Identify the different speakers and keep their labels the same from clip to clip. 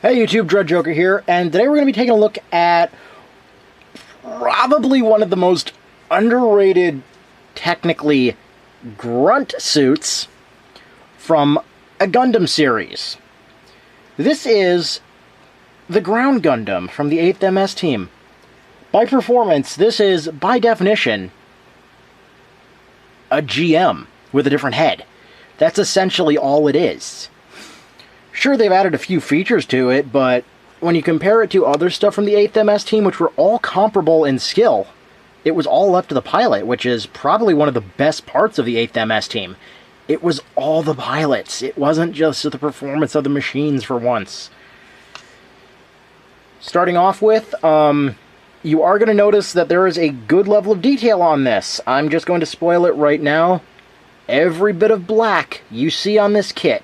Speaker 1: Hey YouTube, Dread Joker here, and today we're going to be taking a look at probably one of the most underrated, technically, grunt suits from a Gundam series. This is the Ground Gundam from the 8th MS team. By performance, this is, by definition, a GM with a different head. That's essentially all it is. Sure, they've added a few features to it, but when you compare it to other stuff from the 8th MS team, which were all comparable in skill, it was all up to the pilot, which is probably one of the best parts of the 8th MS team. It was all the pilots. It wasn't just the performance of the machines for once. Starting off with, you are going to notice that there is a good level of detail on this. I'm just going to spoil it right now. Every bit of black you see on this kit,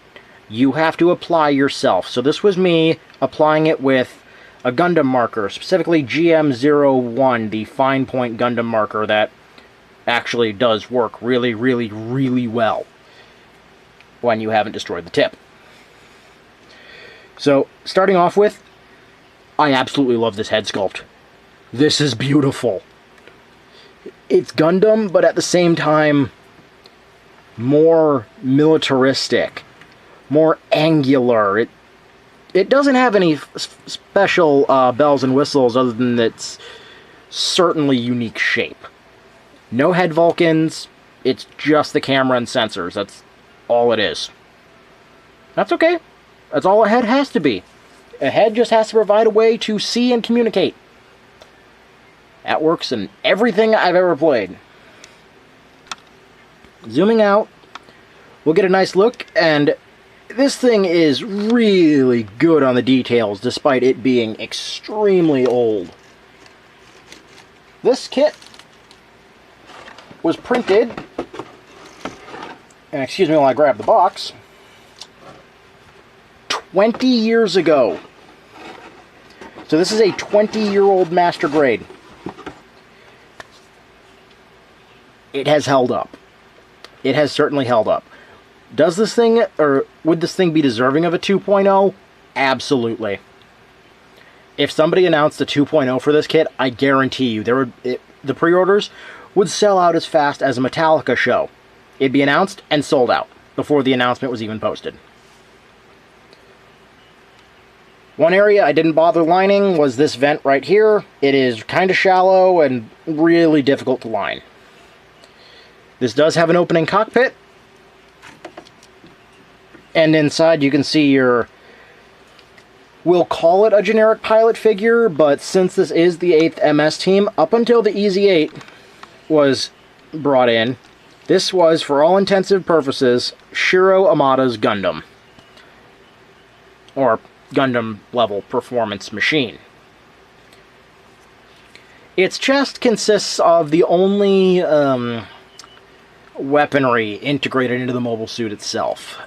Speaker 1: you have to apply yourself. So this was me applying it with a Gundam marker, specifically GM01, the fine point Gundam marker that actually does work really, really, really well when you haven't destroyed the tip. So, starting off with, I absolutely love this head sculpt. This is beautiful. It's Gundam, but at the same time, more militaristic, more angular. It doesn't have any special bells and whistles other than its certainly unique shape. No head Vulcans, it's just the camera and sensors. That's all it is. That's okay. That's all a head has to be. A head just has to provide a way to see and communicate. That works in everything I've ever played. Zooming out, we'll get a nice look, and this thing is really good on the details, despite it being extremely old. This kit was printed, and excuse me while I grab the box, 20 years ago. So this is a 20-year-old master grade. It has held up. It has certainly held up. Does this thing, or would this thing be deserving of a 2.0? Absolutely. If somebody announced a 2.0 for this kit, I guarantee you the pre-orders would sell out as fast as a Metallica show. It'd be announced and sold out before the announcement was even posted. One area I didn't bother lining was this vent right here. It is kind of shallow and really difficult to line. This does have an opening cockpit. And inside you can see your, we'll call it a generic pilot figure, but since this is the 8th MS team, up until the EZ-8 was brought in, this was, for all intensive purposes, Shiro Amada's Gundam. Or Gundam level performance machine. Its chest consists of the only weaponry integrated into the mobile suit itself.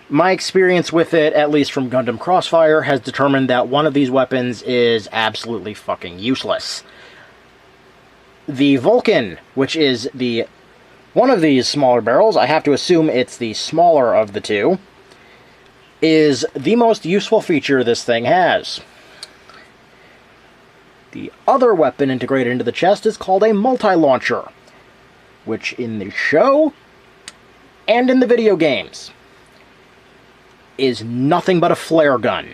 Speaker 1: My experience with it, at least from Gundam Crossfire, has determined that one of these weapons is absolutely fucking useless. The Vulcan, which is one of these smaller barrels, I have to assume it's the smaller of the two, is the most useful feature this thing has. The other weapon integrated into the chest is called a multi-launcher, which in the show and in the video games is nothing but a flare gun.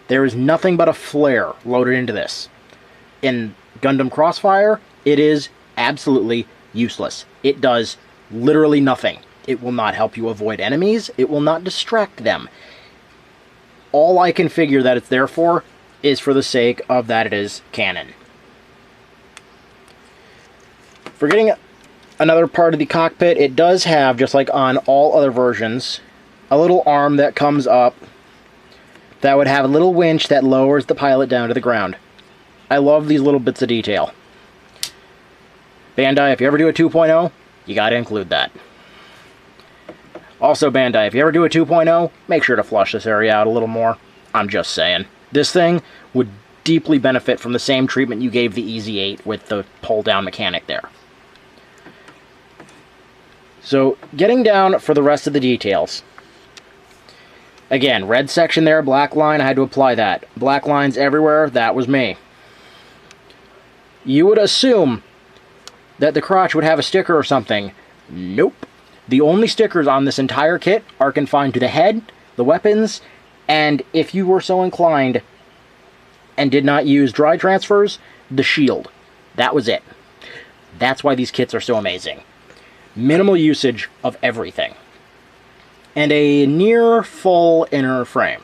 Speaker 1: There is nothing but a flare loaded into this. In Gundam Crossfire, it is absolutely useless. It does literally nothing. It will not help you avoid enemies. It will not distract them. All I can figure that it's there for is for the sake of that it is canon. Forgetting another part of the cockpit, it does have, just like on all other versions, a little arm that comes up that would have a little winch that lowers the pilot down to the ground. I love these little bits of detail. Bandai, if you ever do a 2.0, you gotta include that. Also, Bandai, if you ever do a 2.0, make sure to flush this area out a little more. I'm just saying. This thing would deeply benefit from the same treatment you gave the EZ-8 with the pull-down mechanic there. So, getting down for the rest of the details. Again, red section there, black line, I had to apply that. Black lines everywhere, that was me. You would assume that the crotch would have a sticker or something. Nope. The only stickers on this entire kit are confined to the head, the weapons, and if you were so inclined and did not use dry transfers, the shield. That was it. That's why these kits are so amazing. Minimal usage of everything. And a near full inner frame.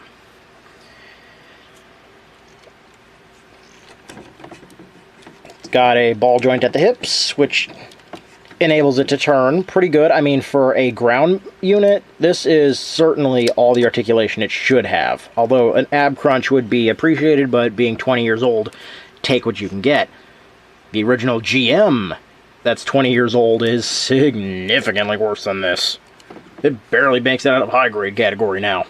Speaker 1: It's got a ball joint at the hips, which enables it to turn pretty good. I mean, for a ground unit, this is certainly all the articulation it should have. Although an ab crunch would be appreciated, but being 20 years old, take what you can get. The original GM that's 20 years old is significantly worse than this. It barely makes it out of high-grade category now.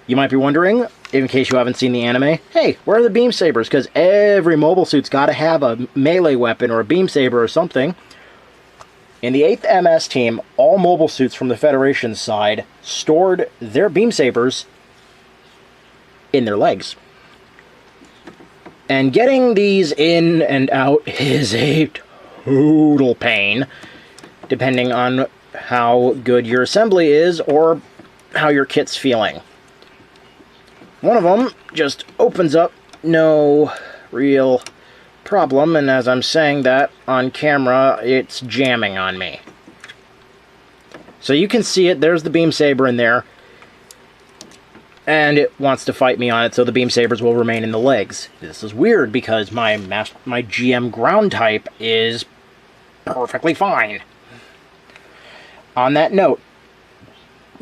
Speaker 1: You might be wondering, in case you haven't seen the anime, hey, where are the beam sabers? Because every mobile suit's got to have a melee weapon or a beam saber or something. In the 8th MS team, all mobile suits from the Federation side stored their beam sabers in their legs. And getting these in and out is a total pain, depending on how good your assembly is or how your kit's feeling. One of them just opens up, no real problem, and as I'm saying that on camera, it's jamming on me. So you can see it, there's the beam saber in there, and it wants to fight me on it, so the beam sabers will remain in the legs. This is weird because my GM ground type is perfectly fine. On that note,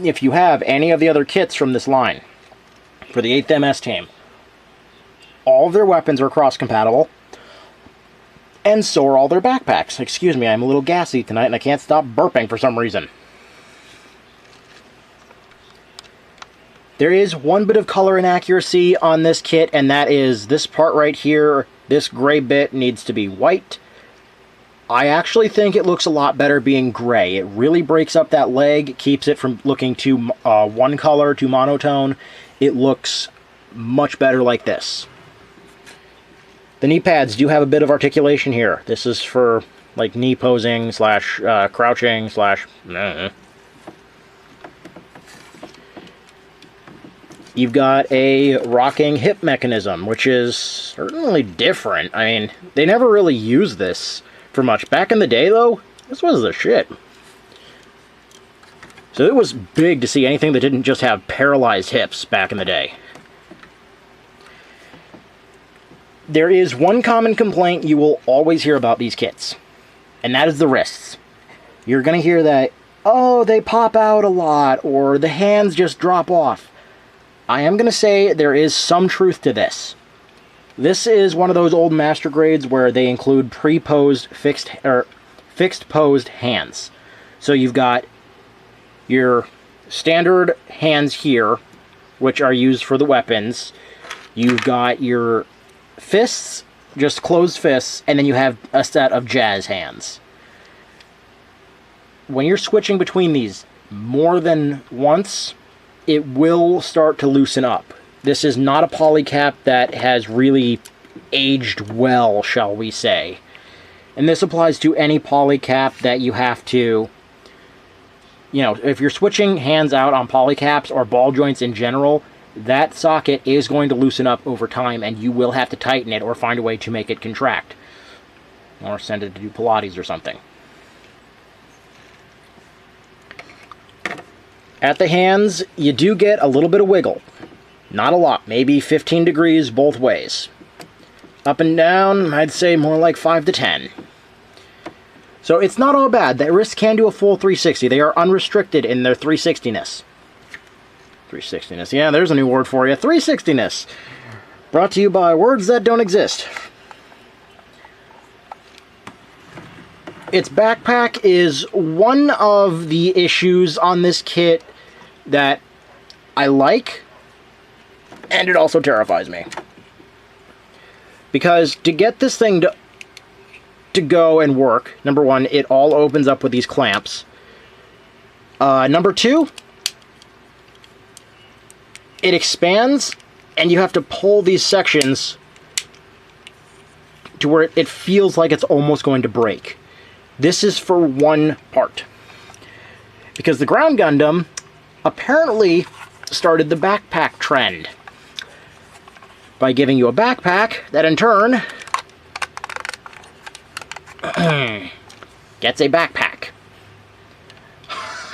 Speaker 1: if you have any of the other kits from this line, for the 8th MS team, all of their weapons are cross-compatible, and so are all their backpacks. Excuse me, I'm a little gassy tonight, and I can't stop burping for some reason. There is one bit of color inaccuracy on this kit, and that is this part right here. This gray bit needs to be white. I actually think it looks a lot better being gray. It really breaks up that leg, keeps it from looking too one color, too monotone. It looks much better like this. The knee pads do have a bit of articulation here. This is for like knee posing slash crouching slash... You've got a rocking hip mechanism, which is certainly different. I mean, they never really used this for much. Back in the day, though, this was the shit. So it was big to see anything that didn't just have paralyzed hips back in the day. There is one common complaint you will always hear about these kits, and that is the wrists. You're going to hear that, oh, they pop out a lot, or the hands just drop off. I am going to say there is some truth to this. This is one of those old master grades where they include pre-posed fixed posed hands. So you've got your standard hands here, which are used for the weapons. You've got your fists, just closed fists, and then you have a set of jazz hands. When you're switching between these more than once, it will start to loosen up. This is not a polycap that has really aged well, shall we say. And this applies to any polycap that you have to, you know, if you're switching hands out on polycaps or ball joints in general, that socket is going to loosen up over time and you will have to tighten it or find a way to make it contract. Or send it to do Pilates or something. At the hands, you do get a little bit of wiggle. Not a lot, maybe 15 degrees both ways. Up and down, I'd say more like 5 to 10. So it's not all bad. The wrists can do a full 360. They are unrestricted in their 360-ness. 360-ness, yeah, there's a new word for you. 360-ness. Brought to you by words that don't exist. Its backpack is one of the issues on this kit that I like, and it also terrifies me. Because to get this thing to go and work, number one, it all opens up with these clamps. Number two, it expands, and you have to pull these sections to where it feels like it's almost going to break. This is for one part. Because the Ground Gundam apparently started the backpack trend by giving you a backpack that in turn gets a backpack.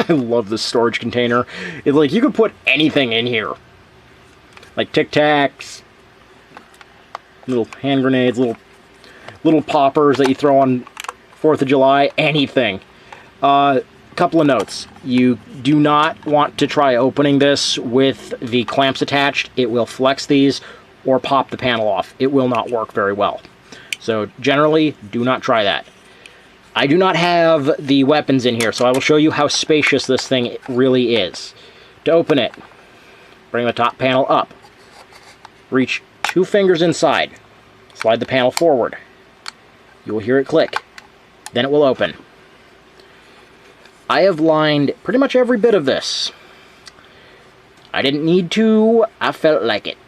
Speaker 1: I love this storage container. It's like you could put anything in here. Like Tic Tacs, little hand grenades, little poppers that you throw on 4th of July, anything. Couple of notes. You do not want to try opening this with the clamps attached. It will flex these or pop the panel off. It will not work very well. So generally, do not try that. I do not have the weapons in here, so I will show you how spacious this thing really is. To open it, bring the top panel up. Reach 2 fingers inside. Slide the panel forward. You will hear it click. Then it will open. I have lined pretty much every bit of this. I didn't need to. I felt like it.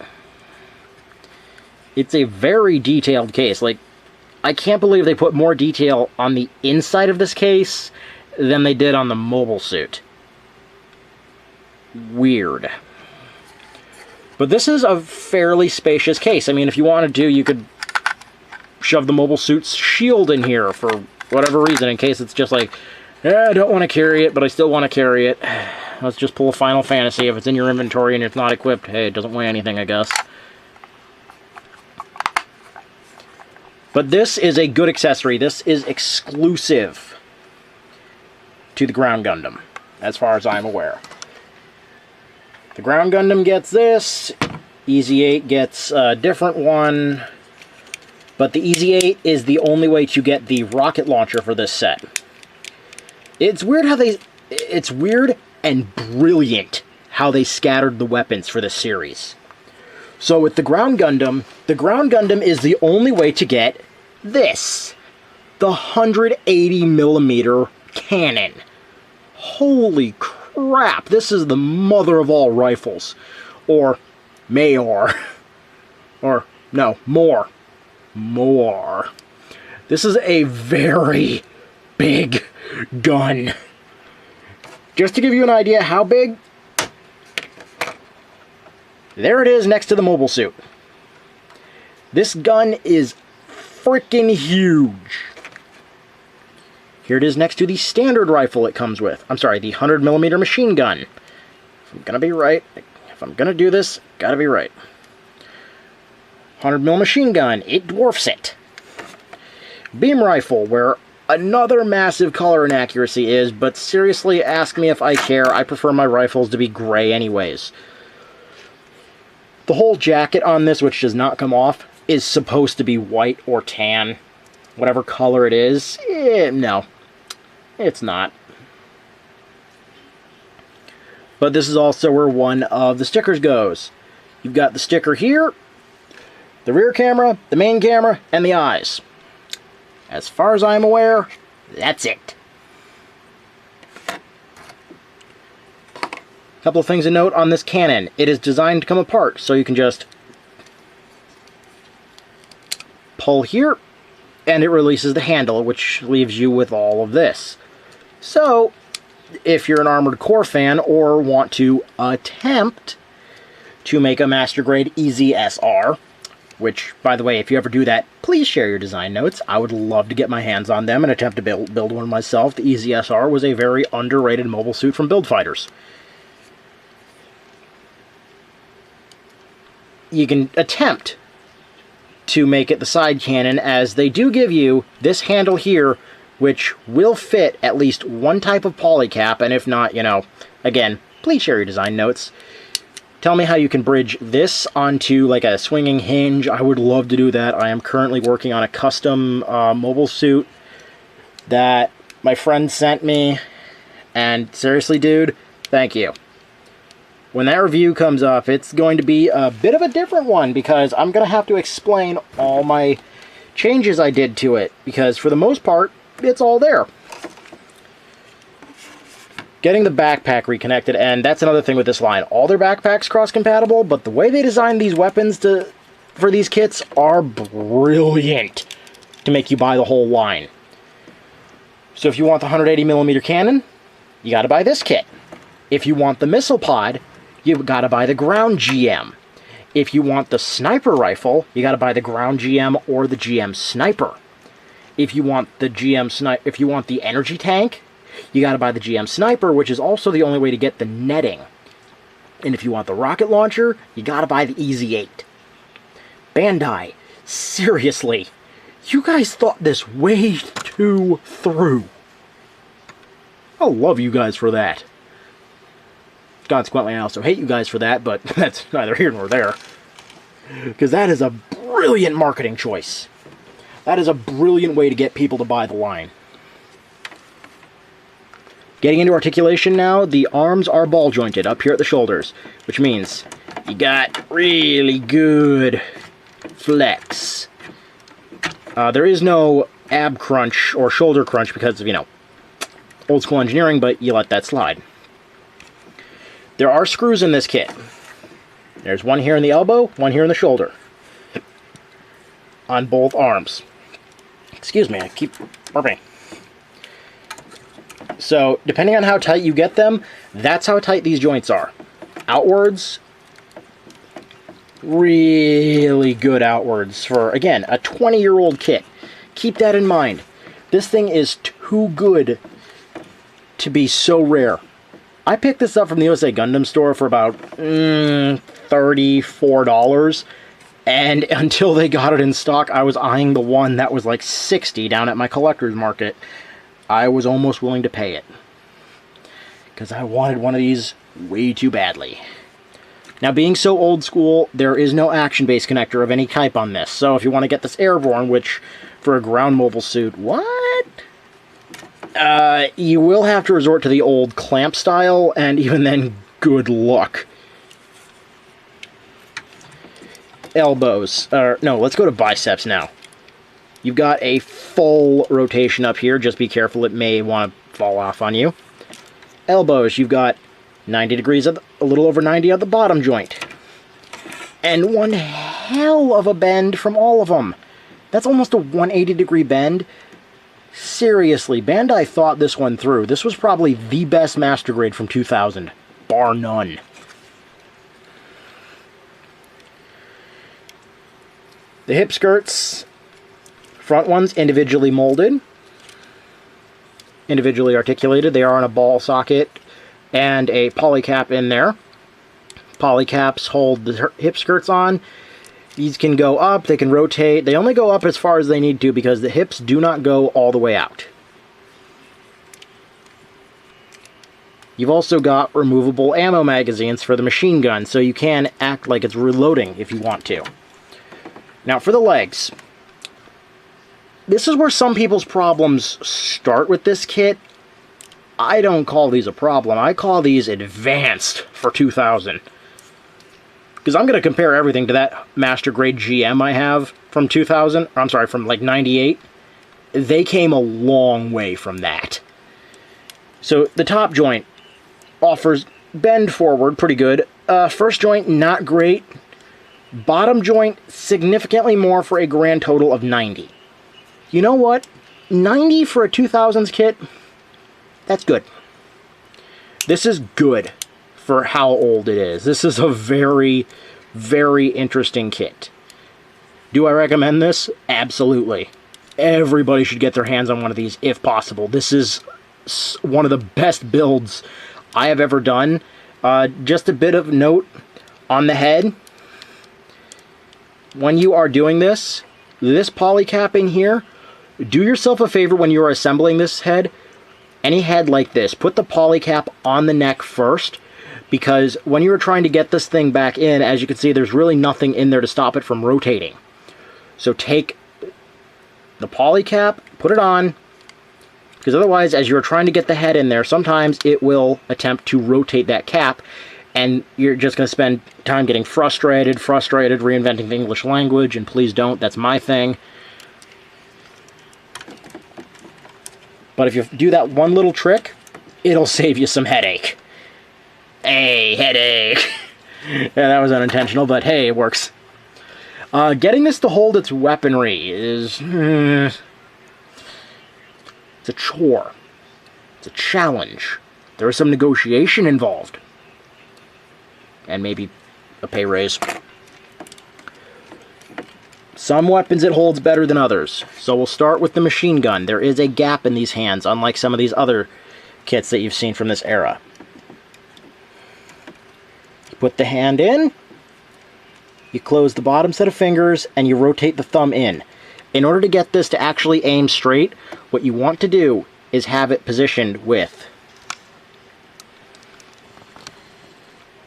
Speaker 1: It's a very detailed case. Like, I can't believe they put more detail on the inside of this case than they did on the mobile suit. Weird. But this is a fairly spacious case. I mean, if you wanted to, you could shove the mobile suit's shield in here for whatever reason, in case it's just like, I don't want to carry it, but I still want to carry it. Let's just pull a Final Fantasy. If it's in your inventory and it's not equipped, hey, it doesn't weigh anything, I guess. But this is a good accessory. This is exclusive to the Ground Gundam, as far as I'm aware. The Ground Gundam gets this. EZ-8 gets a different one. But the EZ-8 is the only way to get the rocket launcher for this set. It's weird how it's weird and brilliant how they scattered the weapons for this series. So with the Ground Gundam is the only way to get this. The 180mm cannon. Holy crap, this is the mother of all rifles. Or Mayor. Or, no, more. More. This is a very big gun. Just to give you an idea how big, there it is next to the mobile suit. This gun is freaking huge. Here it is next to the standard rifle it comes with. I'm sorry, the 100mm machine gun. If I'm gonna be right, if I'm gonna do this, gotta be right. 100mm machine gun, it dwarfs it. Beam rifle, where another massive color inaccuracy is, but seriously, ask me if I care. I prefer my rifles to be gray anyways. The whole jacket on this, which does not come off, is supposed to be white or tan. Whatever color it is. No, it's not. But this is also where one of the stickers goes. You've got the sticker here, the rear camera, the main camera, and the eyes. As far as I'm aware, that's it. Couple of things to note on this cannon. It is designed to come apart, so you can just pull here, and it releases the handle, which leaves you with all of this. So, if you're an Armored Core fan or want to attempt to make a Master Grade EZSR, which, by the way, if you ever do that, please share your design notes. I would love to get my hands on them and attempt to build one myself. The EZSR was a very underrated mobile suit from Build Fighters. You can attempt to make it the side cannon, as they do give you this handle here, which will fit at least one type of polycap, and if not, you know, again, please share your design notes. Tell me how you can bridge this onto like a swinging hinge. I would love to do that. I am currently working on a custom mobile suit that my friend sent me, and seriously, dude, thank you. When that review comes up, it's going to be a bit of a different one, because I'm going to have to explain all my changes I did to it, because for the most part, it's all there. getting the backpack reconnected, and that's another thing with this line. All their backpacks cross-compatible, but the way they designed these weapons for these kits are brilliant to make you buy the whole line. So if you want the 180mm cannon, you gotta buy this kit. If you want the missile pod, you gotta buy the ground GM. If you want the sniper rifle, you gotta buy the ground GM or the GM sniper. If you want the if you want the energy tank, you gotta buy the GM sniper, which is also the only way to get the netting. And if you want the rocket launcher, you gotta buy the Easy 8. Bandai, seriously, you guys thought this way too through. I love you guys for that. Consequently, I also hate you guys for that, but that's neither here nor there. Because that is a brilliant marketing choice. That is a brilliant way to get people to buy the line. Getting into articulation now, the arms are ball jointed up here at the shoulders, which means you got really good flex. There is no ab crunch or shoulder crunch because of, you know, old school engineering, but you let that slide. There are screws in this kit. There's one here in the elbow, one here in the shoulder. On both arms. Excuse me, I keep burping. So, depending on how tight you get them, that's how tight these joints are. Outwards, really good outwards for, again, a 20-year-old kit. Keep that in mind. This thing is too good to be so rare. I picked this up from the USA Gundam store for about $34, and until they got it in stock, I was eyeing the one that was like $60 down at my collector's market. I was almost willing to pay it, because I wanted one of these way too badly. Now, being so old school, there is no action-based connector of any type on this, so if you want to get this airborne, which for a ground mobile suit, what? You will have to resort to the old clamp style, and even then, good luck. Elbows. No, let's go to biceps now. You've got a full rotation up here. Just be careful, it may want to fall off on you. Elbows, you've got 90 degrees, a little over 90 at the bottom joint. And one hell of a bend from all of them. That's almost a 180-degree bend. Seriously, Bandai thought this one through. This was probably the best Master Grade from 2000, bar none. The hip skirts, front ones individually molded, individually articulated. They are on a ball socket and a polycap in there. Polycaps hold the hip skirts on. These can go up, they can rotate. They only go up as far as they need to because the hips do not go all the way out. You've also got removable ammo magazines for the machine gun, so you can act like it's reloading if you want to. Now for the legs. This is where some people's problems start with this kit. I don't call these a problem. I call these advanced for 2000. Because I'm going to compare everything to that Master Grade GM I have from 2000. I'm sorry, from like 98. They came a long way from that. So the top joint offers bend forward pretty good. First joint, not great. Bottom joint, significantly more for a grand total of 90. You know what? 90 for a 2000s kit, that's good. This is good for how old it is. This is a very, very interesting kit. Do I recommend this? Absolutely. Everybody should get their hands on one of these if possible. This is one of the best builds I have ever done. Just a bit of note on the head. When you are doing this polycapping here, do yourself a favor when you are assembling this head. Any head like this, put the polycap on the neck first, because when you're trying to get this thing back in, as you can see, there's really nothing in there to stop it from rotating. So take the polycap, put it on, because otherwise, as you're trying to get the head in there, sometimes it will attempt to rotate that cap, and you're just going to spend time getting frustrated, reinventing the English language, and please don't, that's my thing. But if you do that one little trick, it'll save you some headache. Hey, headache. Yeah, that was unintentional, but hey, it works. Getting this to hold its weaponry is... it's a chore. It's a challenge. There is some negotiation involved. And maybe a pay raise. Some weapons it holds better than others. So we'll start with the machine gun. There is a gap in these hands, unlike some of these other kits that you've seen from this era. You put the hand in, you close the bottom set of fingers, and you rotate the thumb in. In order to get this to actually aim straight, what you want to do is have it positioned with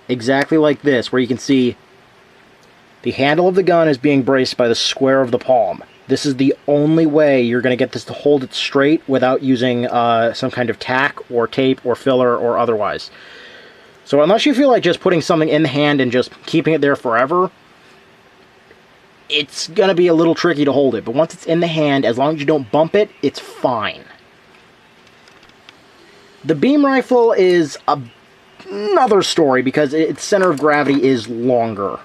Speaker 1: exactly like this, where you can see the handle of the gun is being braced by the square of the palm. This is the only way you're going to get this to hold it straight without using some kind of tack or tape or filler or otherwise. So unless you feel like just putting something in the hand and just keeping it there forever, it's going to be a little tricky to hold it. But once it's in the hand, as long as you don't bump it, it's fine. The beam rifle is another story because its center of gravity is longer.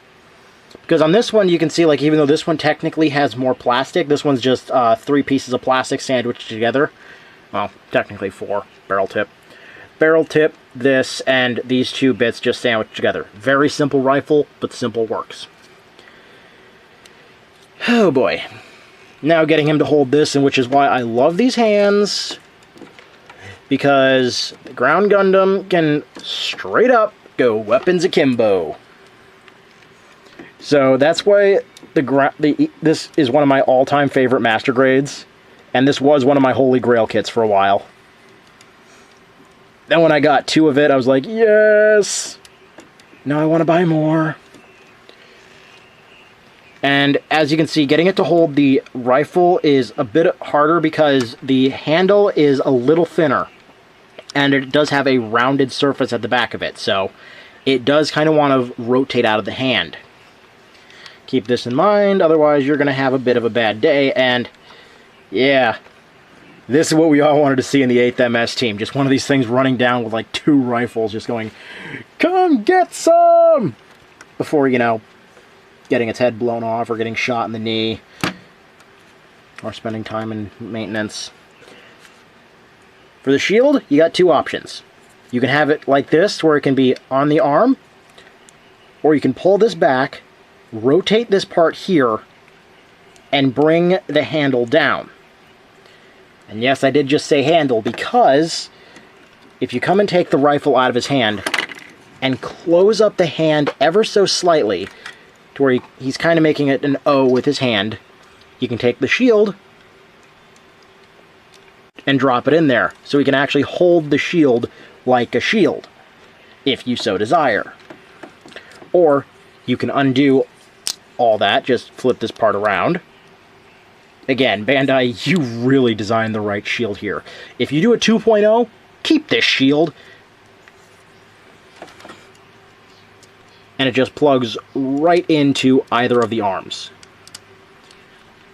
Speaker 1: Because on this one, you can see, like, even though this one technically has more plastic, this one's just 3 pieces of plastic sandwiched together. Well, technically 4. Barrel tip. Barrel tip, this, and these 2 bits just sandwiched together. Very simple rifle, but simple works. Oh boy. Now getting him to hold this, and which is why I love these hands. Because the ground Gundam can straight up go weapons akimbo. So that's why this is one of my all-time favorite master grades, and this was one of my holy grail kits for a while. Then when I got 2 of it, I was like, yes! Now I want to buy more. And as you can see, getting it to hold the rifle is a bit harder because the handle is a little thinner, and it does have a rounded surface at the back of it, so it does kind of want to rotate out of the hand. Keep this in mind, otherwise you're going to have a bit of a bad day, and yeah, this is what we all wanted to see in the 8th MS team. Just one of these things running down with like 2 rifles, just going, come get some! Before, you know, getting its head blown off or getting shot in the knee, or spending time in maintenance. For the shield, you got 2 options. You can have it like this, where it can be on the arm, or you can pull this back, rotate this part here, and bring the handle down. And yes, I did just say handle, because if you come and take the rifle out of his hand and close up the hand ever so slightly to where he's kind of making it an O with his hand, you can take the shield and drop it in there, so he can actually hold the shield like a shield, if you so desire. Or you can undo all that, just flip this part around. Again, Bandai, you really designed the right shield here. If you do a 2.0, keep this shield. And it just plugs right into either of the arms.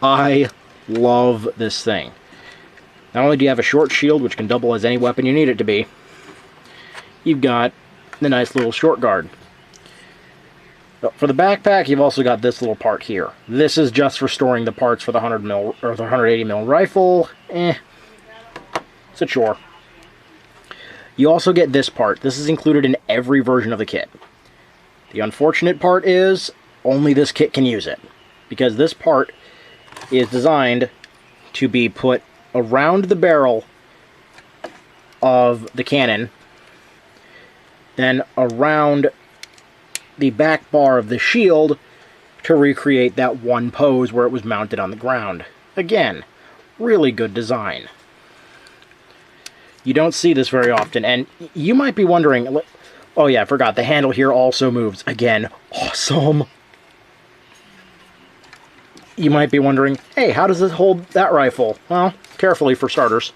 Speaker 1: I love this thing. Not only do you have a short shield, which can double as any weapon you need it to be, you've got the nice little short guard. For the backpack, you've also got this little part here. This is just for storing the parts for the 100mm or the 180mm rifle. It's a chore. You also get this part. This is included in every version of the kit. The unfortunate part is only this kit can use it, because this part is designed to be put around the barrel of the cannon, then around the back bar of the shield to recreate that one pose where it was mounted on the ground. Again, really good design. You don't see this very often, and you might be wondering, oh yeah, I forgot, the handle here also moves. Again, awesome. You might be wondering, hey, how does this hold that rifle? Well, carefully for starters.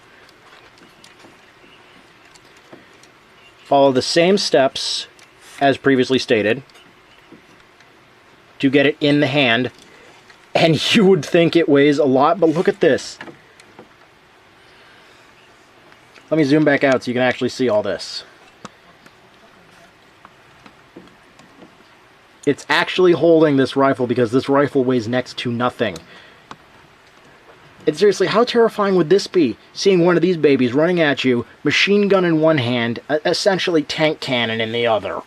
Speaker 1: Follow the same steps as previously stated to get it in the hand, and you would think it weighs a lot, but look at this. Let me zoom back out so you can actually see all this. It's actually holding this rifle because this rifle weighs next to nothing. And seriously, how terrifying would this be? Seeing one of these babies running at you, machine gun in one hand, essentially tank cannon in the other.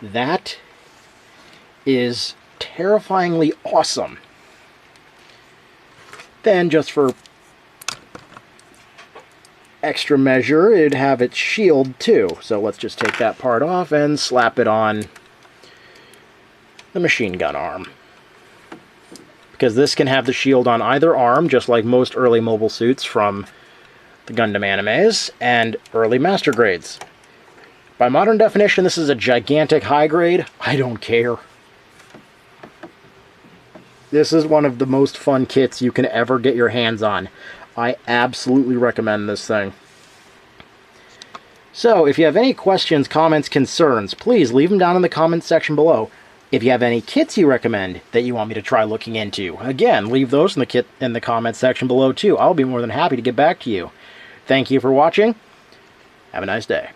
Speaker 1: That is terrifyingly awesome. Then, just for extra measure, it'd have its shield too. So let's just take that part off and slap it on the machine gun arm. Because this can have the shield on either arm, just like most early mobile suits from the Gundam animes and early master grades. By modern definition, this is a gigantic high grade. I don't care. This is one of the most fun kits you can ever get your hands on. I absolutely recommend this thing. So, if you have any questions, comments, concerns, please leave them down in the comments section below. If you have any kits you recommend that you want me to try looking into, again, leave those in the comments section below too. I'll be more than happy to get back to you. Thank you for watching. Have a nice day.